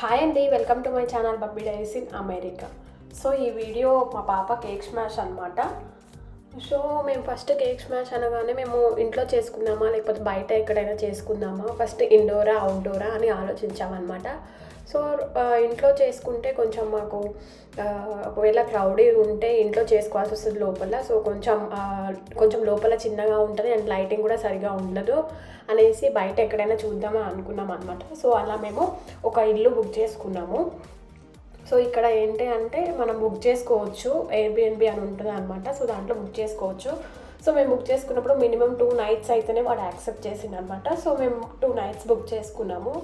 Hi అండి, welcome to my channel Babbi diaries in America. So ఈ video మా పాప కేక్ స్మాష్ అనమాట. సో మేము ఫస్ట్ కేక్ స్మాష్ అనగానే మేము ఇంట్లో చేసుకుందామా లేకపోతే బయట ఎక్కడైనా చేసుకుందామా, ఫస్ట్ ఇండోరా అవుట్డోరా అని ఆలోచించామన్నమాట. సో ఇంట్లో చేసుకుంటే కొంచెం మాకు ఒకవేళ క్రౌడీ ఉంటే ఇంట్లో చేసుకోవాల్సి వస్తుంది లోపల. సో కొంచెం లోపల చిన్నగా ఉంటుంది అండ్ లైటింగ్ కూడా సరిగా ఉండదు అనేసి బయట ఎక్కడైనా చూద్దామా అనుకున్నాం అనమాట. సో అలా మేము ఒక ఇల్లు బుక్ చేసుకున్నాము. సో ఇక్కడ ఏంటి అంటే మనం బుక్ చేసుకోవచ్చు, ఎయిర్బిఎన్బి అని ఉంటుంది అనమాట. సో దాంట్లో బుక్ చేసుకోవచ్చు. సో మేము బుక్ చేసుకున్నప్పుడు మినిమం 2 nights అయితేనే వాడు యాక్సెప్ట్ చేసింది అనమాట. సో మేము 2 nights బుక్ చేసుకున్నాము.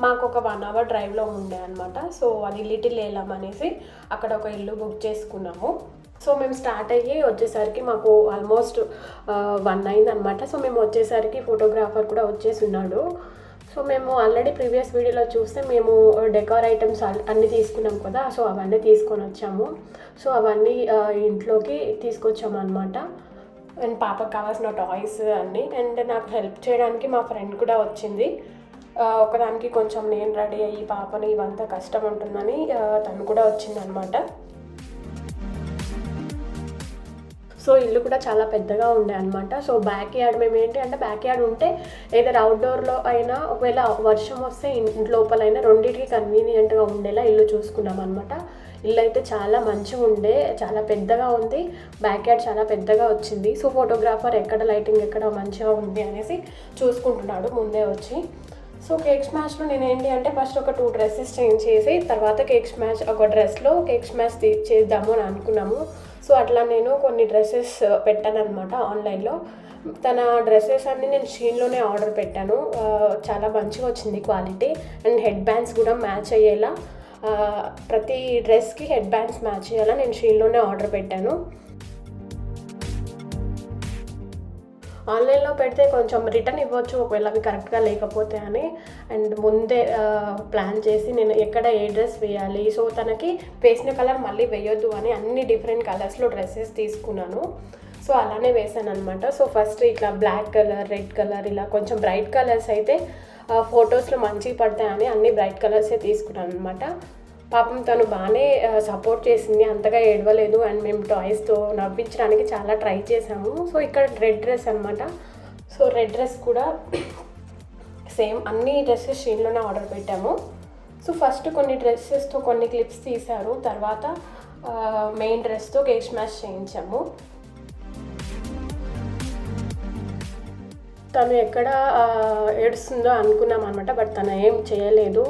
మాకు ఒక 1 hour డ్రైవ్లో ఉండే అనమాట. సో అది లిటిల్ ఏలం అనేసి అక్కడ ఒక ఇల్లు బుక్ చేసుకున్నాము. సో మేము స్టార్ట్ అయ్యి వచ్చేసరికి మాకు ఆల్మోస్ట్ 1 అయింది అనమాట. సో మేము వచ్చేసరికి ఫోటోగ్రాఫర్ కూడా వచ్చేసి ఉన్నాడు. సో మేము ఆల్రెడీ ప్రీవియస్ వీడియోలో చూస్తే మేము డెకార్ ఐటమ్స్ అన్నీ తీసుకున్నాం కదా. సో అవన్నీ తీసుకొని వచ్చాము. సో అవన్నీ ఇంట్లోకి తీసుకొచ్చాము అనమాట. అండ్ పాపకు కావాల్సిన టాయ్స్ అన్నీ. అండ్ నాకు హెల్ప్ చేయడానికి మా ఫ్రెండ్ కూడా వచ్చింది. ఒకదానికి కొంచెం నేను రెడీ అయ్యి పాపని ఇవంతా కష్టం ఉంటుందని తను కూడా వచ్చిందనమాట. సో ఇల్లు కూడా చాలా పెద్దగా ఉండే అనమాట. సో బ్యాక్ యార్డ్ మేము ఏంటి అంటే బ్యాక్ యార్డ్ ఉంటే ఏదైనా అవుట్డోర్లో అయినా ఒకవేళ వర్షం వస్తే లోపలైనా రెండింటికి కన్వీనియంట్గా ఉండేలా ఇల్లు చూసుకున్నాం అనమాట. ఇల్లు అయితే చాలా మంచిగా ఉండే, చాలా పెద్దగా ఉంది. బ్యాక్ యార్డ్ చాలా పెద్దగా వచ్చింది. సో ఫోటోగ్రాఫర్ ఎక్కడ లైటింగ్ ఎక్కడ మంచిగా ఉంది అనేసి చూసుకుంటున్నాడు ముందే వచ్చి. సో కేక్ స్మాష్లో నేను ఏంటి అంటే ఫస్ట్ ఒక 2 dresses చేంజ్ చేసి తర్వాత కేక్ స్మాష్ ఒక డ్రెస్లో కేక్ స్మాష్ చేద్దాము అని అనుకున్నాము. సో అట్లా నేను కొన్ని డ్రెస్సెస్ పెట్టాను అనమాట ఆన్లైన్లో. తన డ్రెస్సెస్ అన్నీ నేను షీన్లోనే ఆర్డర్ పెట్టాను. చాలా మంచిగా వచ్చింది క్వాలిటీ. అండ్ హెడ్ బ్యాండ్స్ కూడా మ్యాచ్ అయ్యేలా, ప్రతి డ్రెస్కి హెడ్ బ్యాండ్స్ మ్యాచ్ అయ్యేలా నేను షీన్లోనే ఆర్డర్ పెట్టాను. ఆన్లైన్లో పెడితే కొంచెం రిటర్న్ ఇవ్వచ్చు ఒకవేళ అవి కరెక్ట్గా లేకపోతే అని. అండ్ ముందే ప్లాన్ చేసి నేను ఎక్కడ ఏ డ్రెస్ వేయాలి, సో తనకి వేసిన కలర్ మళ్ళీ వేయొద్దు అని అన్ని డిఫరెంట్ కలర్స్లో డ్రెస్సెస్ తీసుకున్నాను. సో అలానే వేసాను అనమాట. సో ఫస్ట్ ఇట్లా బ్లాక్ కలర్, రెడ్ కలర్, ఇలా కొంచెం బ్రైట్ కలర్స్ అయితే ఫొటోస్లో మంచిగా పడతాయని అన్ని బ్రైట్ కలర్సే తీసుకున్నాను అనమాట. పాపం తను బాగానే సపోర్ట్ చేసింది, అంతగా ఏడవలేదు. అండ్ మేము టాయ్స్తో నవ్వించడానికి చాలా ట్రై చేసాము. సో ఇక్కడ రెడ్ డ్రెస్ అనమాట. సో రెడ్ డ్రెస్ కూడా సేమ్ అన్ని డ్రెస్సెస్ షీన్లోనే ఆర్డర్ పెట్టాము. సో ఫస్ట్ కొన్ని డ్రెస్సెస్తో కొన్ని క్లిప్స్ తీశారు, తర్వాత మెయిన్ డ్రెస్తో కేక్ స్మాష్ చేయించాము. తను ఎక్కడ ఏడుస్తుందో అనుకున్నాం అనమాట. బట్ తను ఏం చేయలేదు.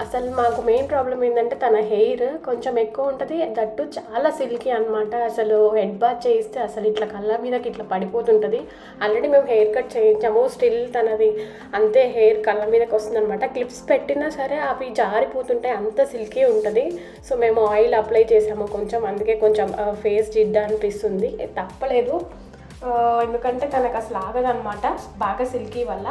అసలు మాకు మెయిన్ ప్రాబ్లం ఏంటంటే తన హెయిర్ కొంచెం ఎక్కువ ఉంటుంది, దట్టు చాలా సిల్కీ అనమాట. అసలు హెడ్ బాత్ చేయిస్తే అసలు ఇట్లా కళ్ళ మీదకి ఇట్లా పడిపోతుంటుంది. ఆల్రెడీ మేము హెయిర్ కట్ చేయించాము, స్టిల్ తనది అంతే హెయిర్ కళ్ళ మీదకి వస్తుంది అనమాట. క్లిప్స్ పెట్టినా సరే అవి జారిపోతుంటాయి, అంత సిల్కీ ఉంటుంది. సో మేము ఆయిల్ అప్లై చేసాము కొంచెం, అందుకే కొంచెం ఫేస్ జిడ్డా అనిపిస్తుంది. తప్పలేదు, ఎందుకంటే తనకు అసలు ఆగదనమాట బాగా సిల్కీ వల్ల.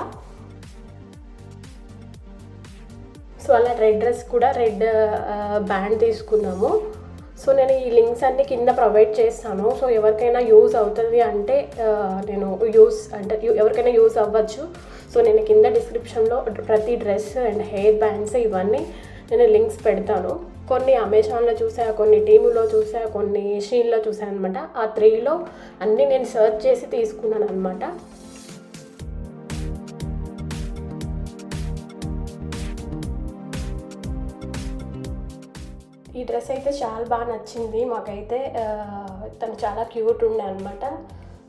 సో అలా రెడ్ డ్రెస్ కూడా రెడ్ బ్యాండ్ తీసుకున్నాము. సో నేను ఈ లింక్స్ అన్నీ కింద ప్రొవైడ్ చేస్తాను. సో ఎవరికైనా యూజ్ అవుతుంది అంటే నేను ఎవరికైనా యూజ్ అవ్వచ్చు. సో నేను కింద డిస్క్రిప్షన్లో ప్రతి డ్రెస్ అండ్ హెయిర్ బ్యాండ్స్ ఇవన్నీ నేను లింక్స్ పెడతాను. కొన్ని అమెజాన్లో చూసా, కొన్ని టీములో చూసా, కొన్ని షీన్లో చూసాను అనమాట. ఆ 3లో అన్నీ నేను సర్చ్ చేసి తీసుకున్నాను అనమాట. ఈ డ్రెస్ అయితే చాలా బాగా నచ్చింది మాకైతే. తను చాలా క్యూట్ ఉండే అనమాట.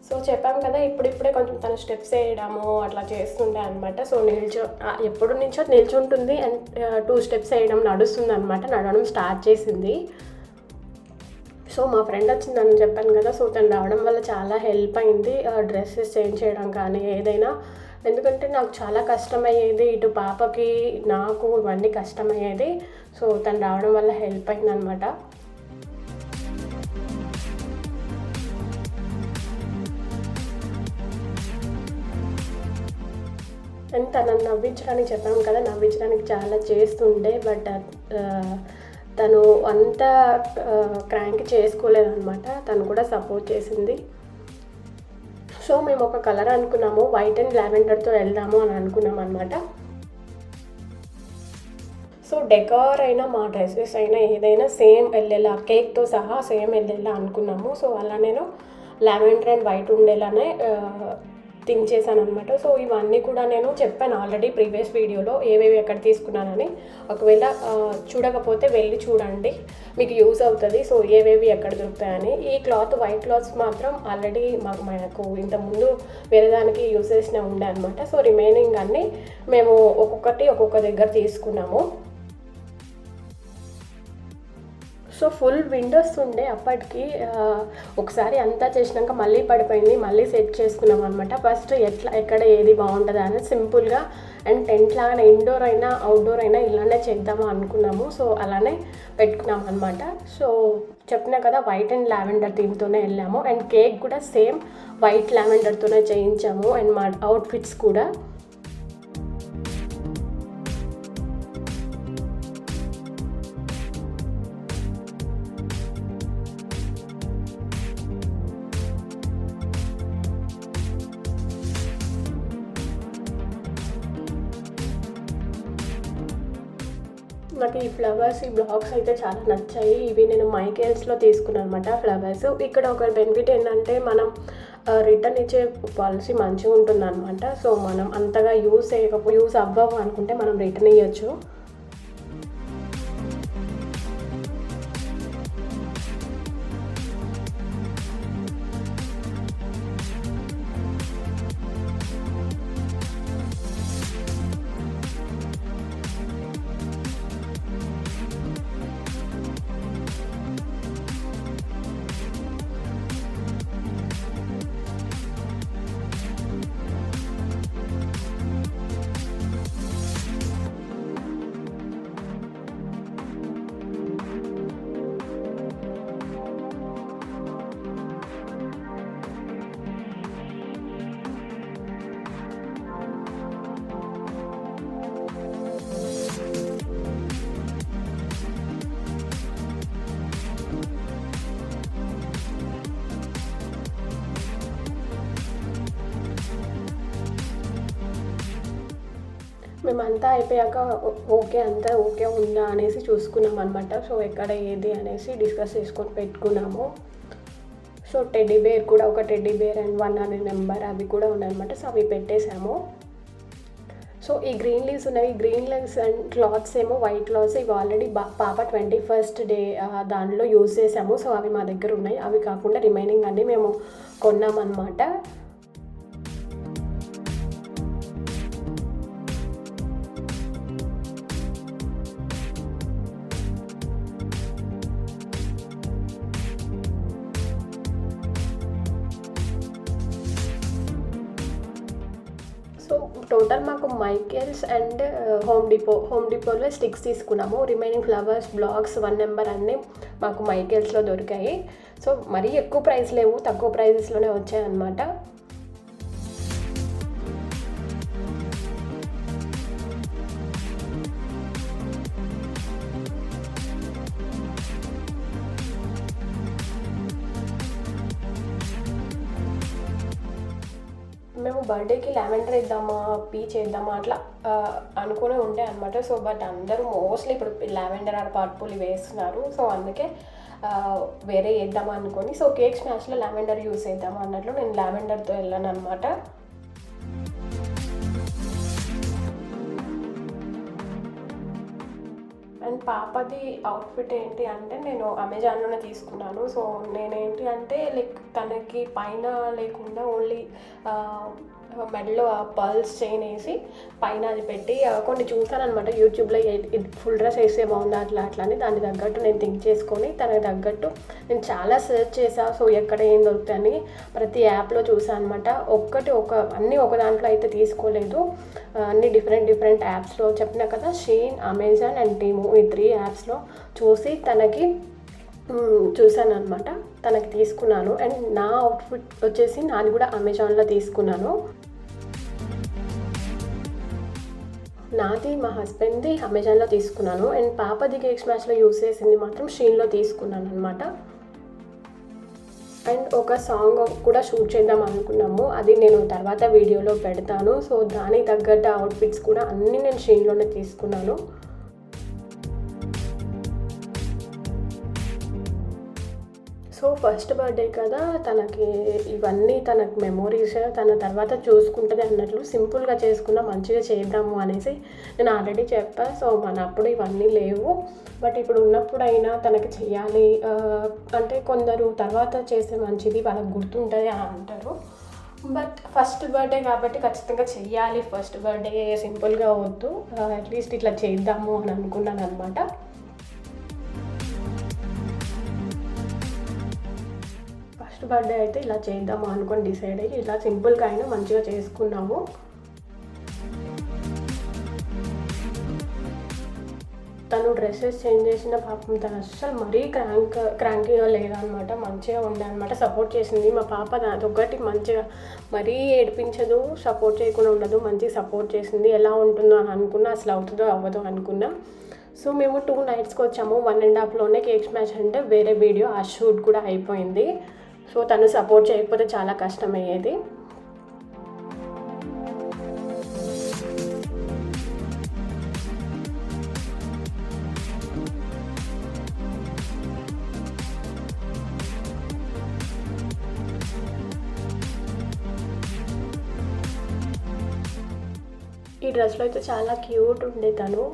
సో చెప్పాము కదా ఇప్పుడిప్పుడే కొంచెం తను స్టెప్స్ వేయడము అట్లా చేస్తుండే అనమాట. సో ఎప్పుడు నుంచో నిల్చుంటుంది అండ్ 2 steps వేయడం నడుస్తుంది అనమాట. నడవడం స్టార్ట్ చేసింది. సో మా ఫ్రెండ్ వచ్చిందని చెప్పాను కదా. సో తను రావడం వల్ల చాలా హెల్ప్ అయింది, డ్రెస్సెస్ చేంజ్ చేయడం కానీ ఏదైనా. ఎందుకంటే నాకు చాలా కష్టమయ్యేది, ఇటు పాపకి నాకు ఇవన్నీ కష్టమయ్యేది. సో తను రావడం వల్ల హెల్ప్ అయింది అనమాట. అండ్ తనని నవ్వించడానికి చెప్పాము కదా, నవ్వించడానికి చాలా చేస్తుండే. బట్ తను అంత క్రాంక్ చేసుకోలేదన్నమాట. తను కూడా సపోర్ట్ చేసింది. సో మేము ఒక కలర్ అనుకున్నాము, వైట్ అండ్ లావెండర్తో వెళ్దాము అని అనుకున్నాం అనమాట. సో డెకార్ అయినా మా డ్రెస్సెస్ అయినా ఏదైనా సేమ్ వెళ్ళేలా కేక్తో సహా సేమ్ వెళ్ళేలా అనుకున్నాము. సో అలా నేను లావెండర్ అండ్ వైట్ ఉండేలానే థింక్ చేశాను అనమాట. సో ఇవన్నీ కూడా నేను చెప్పాను ఆల్రెడీ ప్రీవియస్ వీడియోలో ఏవేవి ఎక్కడ తీసుకున్నానని. ఒకవేళ చూడకపోతే వెళ్ళి చూడండి, మీకు యూజ్ అవుతుంది. సో ఏవేవి ఎక్కడ దొరుకుతాయని. ఈ క్లాత్ వైట్ క్లాత్స్ మాత్రం ఆల్రెడీ మనకు ఇంతకుముందు వేరే దానికి యూజ్ చేసిన ఉండే అనమాట. సో రిమైనింగ్ అన్నీ మేము ఒక్కొక్క దగ్గర తీసుకున్నాము. సో ఫుల్ విండోస్ ఉండే అప్పటికి. ఒకసారి అంతా చేసినాక మళ్ళీ పడిపోయింది, మళ్ళీ సెట్ చేసుకున్నాం అనమాట. ఫస్ట్ ఎక్కడ ఏది బాగుంటుందా అని సింపుల్గా అండ్ టెంట్ లాగానే ఇండోర్ అయినా అవుట్డోర్ అయినా ఇలానే చేద్దాము అనుకున్నాము. సో అలానే పెట్టుకున్నాం అనమాట. సో చెప్పినా కదా వైట్ అండ్ లావెండర్ థీమ్తోనే వెళ్ళాము. అండ్ కేక్ కూడా సేమ్ వైట్ లావెండర్తోనే చేయించాము. అండ్ మా అవుట్ఫిట్స్ కూడా నాకు ఈ ఫ్లవర్స్ ఈ బ్లాక్స్ అయితే చాలా నచ్చాయి. ఇవి నేను మైకేల్స్లో తీసుకున్నాను అనమాట ఫ్లవర్స్. ఇక్కడ ఒక బెనిఫిట్ ఏంటంటే మనం రిటర్న్ ఇచ్చే పాలసీ మంచిగా ఉంటుంది అనమాట. సో మనం అంతగా యూస్ అవ్వవు అనుకుంటే మనం రిటర్న్ ఇవ్వచ్చు. మేమంతా అయిపోయాక అంతా ఓకే ఉందా అనేసి చూసుకున్నాం అనమాట. సో ఎక్కడ ఏది అనేసి డిస్కస్ చేసుకొని పెట్టుకున్నాము. సో టెడ్డీ బేర్ కూడా ఒక టెడ్డీ బేర్ అండ్ 1 అనే నెంబర్ అవి కూడా ఉన్నాయన్నమాట. సో అవి పెట్టేశాము. సో ఈ గ్రీన్ లీవ్స్ ఉన్నాయి. గ్రీన్ లీవ్స్ అండ్ క్లాత్స్ ఏమో వైట్ క్లాత్స్. ఇవి ఆల్రెడీ పాప 21st డే దానిలో యూజ్ చేసాము. సో అవి మా దగ్గర ఉన్నాయి. అవి కాకుండా రిమైనింగ్ అన్నీ మేము కొన్నామన్నమాట. సో టోటల్ మాకు మైకేల్స్ అండ్ హోమ్ డిపోలో స్టిక్స్ తీసుకున్నాము. రిమైనింగ్ ఫ్లవర్స్ బ్లాక్స్ 1 నెంబర్ అన్నీ మాకు మైకేల్స్లో దొరికాయి. సో మరీ ఎక్కువ ప్రైస్ లేవు, తక్కువ ప్రైజెస్లోనే వచ్చాయన్నమాట. మేము బర్త్డేకి లావెండర్ ఇద్దామా పీచ్ వేద్దామా అట్లా అనుకునే ఉండే అనమాట. సో బట్ అందరూ మోస్ట్లీ ఇప్పుడు లావెండర్ ఆర్ పర్పుల్ వేస్తున్నారు. సో అందుకే వేరే వేద్దామా అనుకొని సో కేక్ స్మాష్లో లావెండర్ యూస్ చేద్దామా అన్నట్లు నేను లావెండర్తో వెళ్ళాను అనమాట. అండ్ పాపది అవుట్ఫిట్ ఏంటి అంటే నేను అమెజాన్లోనే తీసుకున్నాను. సో నేనేంటి అంటే లైక్ తనకి పైన లేకుండా ఓన్లీ మెడలో పర్ల్స్ చైన్ వేసి పైన అది పెట్టి కొన్ని చూసాను అనమాట యూట్యూబ్లో. ఫుల్ డ్రెస్ వేస్తే బాగుందా అట్లా అని దాని తగ్గట్టు నేను థింక్ చేసుకొని తనకి తగ్గట్టు నేను చాలా సెర్చ్ చేసాను. సో ఎక్కడ ఏం దొరుకుతాయని ప్రతి యాప్లో చూసాను అనమాట. అన్నీ ఒక దాంట్లో అయితే తీసుకోలేదు, అన్ని డిఫరెంట్ యాప్స్లో చెప్పినా కదా, షీన్, అమెజాన్ అండ్ టీము, ఈ 3 యాప్స్లో చూసి తనకి చూసాను అనమాట. తనకి తీసుకున్నాను. అండ్ నా అవుట్ఫిట్ వచ్చేసి నాది కూడా అమెజాన్లో తీసుకున్నాను. నాది మా హస్బెండ్ది అమెజాన్లో తీసుకున్నాను. అండ్ పాపది కేక్ స్మాష్లో యూస్ చేసింది మాత్రం షీన్లో తీసుకున్నాను అనమాట. అండ్ ఒక సాంగ్ కూడా షూట్ చేద్దాం అనుకున్నాము, అది నేను తర్వాత వీడియోలో పెడతాను. సో దానికి తగ్గట్టు అవుట్ఫిట్స్ కూడా అన్నీ నేను షీన్లోనే తీసుకున్నాను. సో ఫస్ట్ బర్త్డే కదా, తనకి ఇవన్నీ తనకు మెమోరీస్ తన తర్వాత చూసుకుంటుంది అన్నట్లు సింపుల్గా చేసుకున్నా మంచిగా చేద్దాము అనేసి నేను ఆల్రెడీ చెప్పా. సో అప్పుడు ఇవన్నీ లేవు, బట్ ఇప్పుడు ఉన్నప్పుడైనా తనకి చెయ్యాలి అంటే కొందరు తర్వాత చేస్తే మంచిది, వాళ్ళకి గుర్తుంటుంది అని అంటారు. బట్ ఫస్ట్ బర్త్డే కాబట్టి ఖచ్చితంగా చెయ్యాలి. ఫస్ట్ బర్త్డే సింపుల్గా వద్దు, అట్లీస్ట్ ఇట్లా చేద్దాము అని అనుకున్నాను అనమాట. ఫస్ట్ బర్త్డే అయితే ఇలా చేద్దాము అనుకొని డిసైడ్ అయ్యి ఇలా సింపుల్గా అయినా మంచిగా చేసుకున్నాము. తను డ్రెస్సెస్ చేంజ్ చేసిన పాపం తను అస్సలు మరీ క్రాంకీగా లేదనమాట, మంచిగా ఉండే అనమాట. సపోర్ట్ చేసింది మా పాప, అదొకటి మంచిగా మరీ ఏడిపించదు, సపోర్ట్ చేయకుండా ఉండదు, మంచిగా సపోర్ట్ చేసింది. ఎలా ఉంటుందో అని అనుకున్నా, అసలు అవుతుందో అవ్వదో అనుకున్నా. సో మేము 2 నైట్స్కి వచ్చాము. 1.5లోనే కేక్ స్మాష్ అంటే వేరే వీడియో ఆ షూట్ కూడా అయిపోయింది. సో తను సపోర్ట్ చేయకపోతే చాలా కష్టమయ్యేది. ఈ డ్రెస్లో అయితే చాలా క్యూట్ ఉండే తను.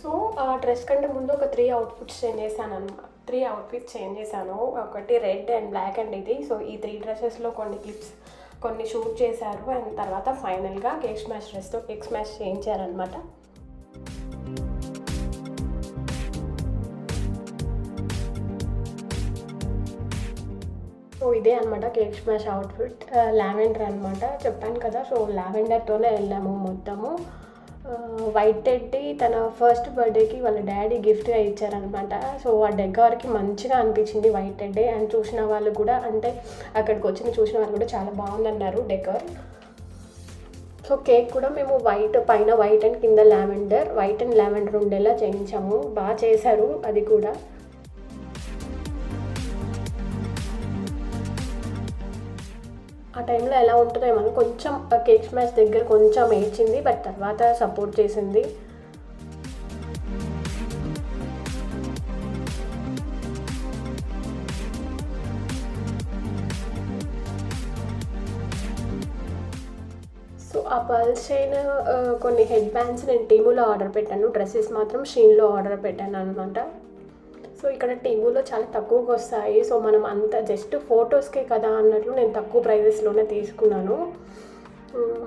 సో ఆ డ్రెస్ కంటే ముందు ఒక 3 అవుట్ఫిట్స్ చేంజ్ చేశాను అనమాట. 3 అవుట్ఫిట్స్ చేంజ్ చేశాను. ఒకటి రెడ్ అండ్ బ్లాక్ అండ్ ఇది. సో ఈ 3 డ్రెస్సెస్లో కొన్ని క్లిప్స్ కొన్ని షూట్ చేశారు. అండ్ తర్వాత ఫైనల్గా కేక్ స్మాష్ డ్రెస్తో కేక్ స్మాష్ చేయించారనమాట. సో ఇదే అనమాట కేక్ స్మాష్ అవుట్ఫిట్. లావెండర్ అనమాట, చెప్పాను కదా. సో లావెండర్తోనే వెళ్ళాము మొత్తము. వైట్ టెడ్డీ తన ఫస్ట్ బర్త్డేకి వాళ్ళ డాడీ గిఫ్ట్గా ఇచ్చారనమాట. సో ఆ డెకార్కి మంచిగా అనిపించింది వైట్ టెడ్డీ. అండ్ చూసిన వాళ్ళు కూడా, అంటే అక్కడికి వచ్చిన చూసిన వాళ్ళు కూడా చాలా బాగుందన్నారు డెకార్. సో కేక్ కూడా మేము వైట్ పైన వైట్ అండ్ కింద లావెండర్, వైట్ అండ్ లావెండర్ ఉండేలా చేయించాము. బాగా చేశారు అది కూడా. ఆ టైంలో ఎలా ఉంటుందో ఏమో కొంచెం కేక్ స్మాష్ దగ్గర కొంచెం ఏడ్చింది, బట్ తర్వాత సపోర్ట్ చేసింది. సో ఆ పర్ల్స్ చైన్, కొన్ని హెడ్ బ్యాండ్స్ నేను టీములో ఆర్డర్ పెట్టాను, డ్రెస్సెస్ మాత్రం షీన్లో ఆర్డర్ పెట్టాను అనమాట. సో ఇక్కడ టీములో చాలా తక్కువగా వస్తాయి. సో మనం అంత జస్ట్ ఫొటోస్కే కదా అన్నట్లు నేను తక్కువ ప్రైజెస్లోనే తీసుకున్నాను.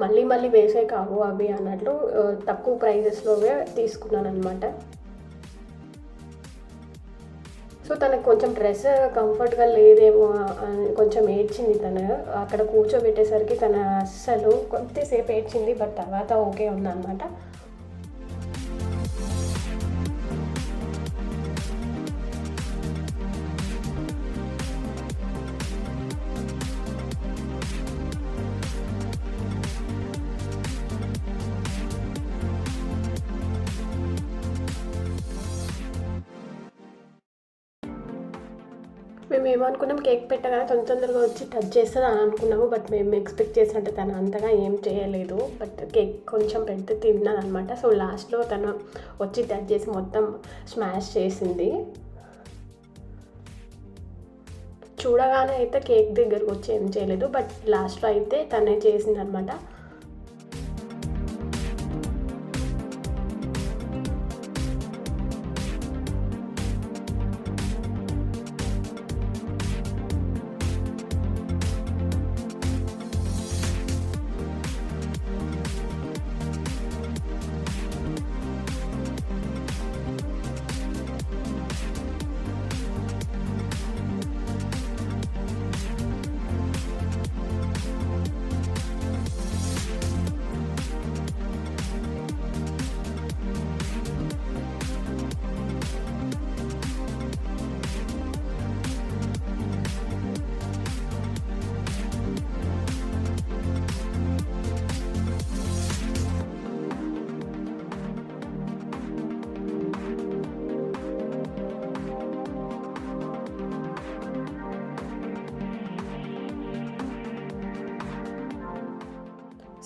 మళ్ళీ మళ్ళీ వేసే కావు అవి అన్నట్లు తక్కువ ప్రైజెస్లోవే తీసుకున్నాను అనమాట. సో తనకు కొంచెం డ్రెస్ కంఫర్ట్గా లేదేమో కొంచెం ఏడ్చింది. తను అక్కడ కూర్చోబెట్టేసరికి తను అస్సలు కొద్దిసేపు ఏడ్చింది, బట్ తర్వాత ఓకే ఉందన్నమాట. మేము ఏమనుకున్నాం, కేక్ పెట్టగానే తొందరగా వచ్చి టచ్ చేస్తుంది అని అనుకున్నాము. బట్ మేము ఎక్స్పెక్ట్ చేసినట్టు తను అంతగా ఏం చేయలేదు. బట్ కేక్ కొంచెం పెడితే తిన్నాను అనమాట. సో లాస్ట్లో తను వచ్చి టచ్ చేసి మొత్తం స్మాష్ చేసింది. చూడగానే అయితే కేక్ దగ్గరకు వచ్చి ఏం చేయలేదు, బట్ లాస్ట్లో అయితే తనే చేసింది అనమాట.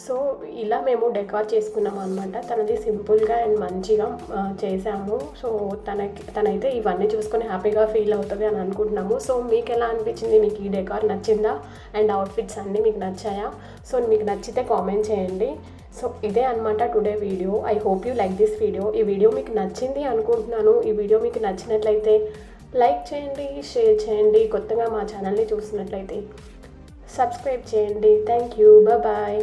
సో ఇలా మేము డెకార్ చేసుకున్నాము అనమాట. తనది సింపుల్గా అండ్ మంచిగా చేసాము. సో తనైతే ఇవన్నీ చూసుకొని హ్యాపీగా ఫీల్ అవుతుంది అని అనుకుంటున్నాము. సో మీకు ఎలా అనిపించింది? మీకు ఈ డెకార్ నచ్చిందా? అండ్ అవుట్ఫిట్స్ అన్నీ మీకు నచ్చాయా? సో మీకు నచ్చితే కామెంట్ చేయండి. సో ఇదే అనమాట today video. I hope you like this video. ఈ వీడియో మీకు నచ్చింది అనుకుంటున్నాను. ఈ వీడియో మీకు నచ్చినట్లయితే లైక్ చేయండి, షేర్ చేయండి. కొత్తగా మా ఛానల్ని చూసినట్లయితే సబ్స్క్రైబ్ చేయండి. Thank you. బాయ్.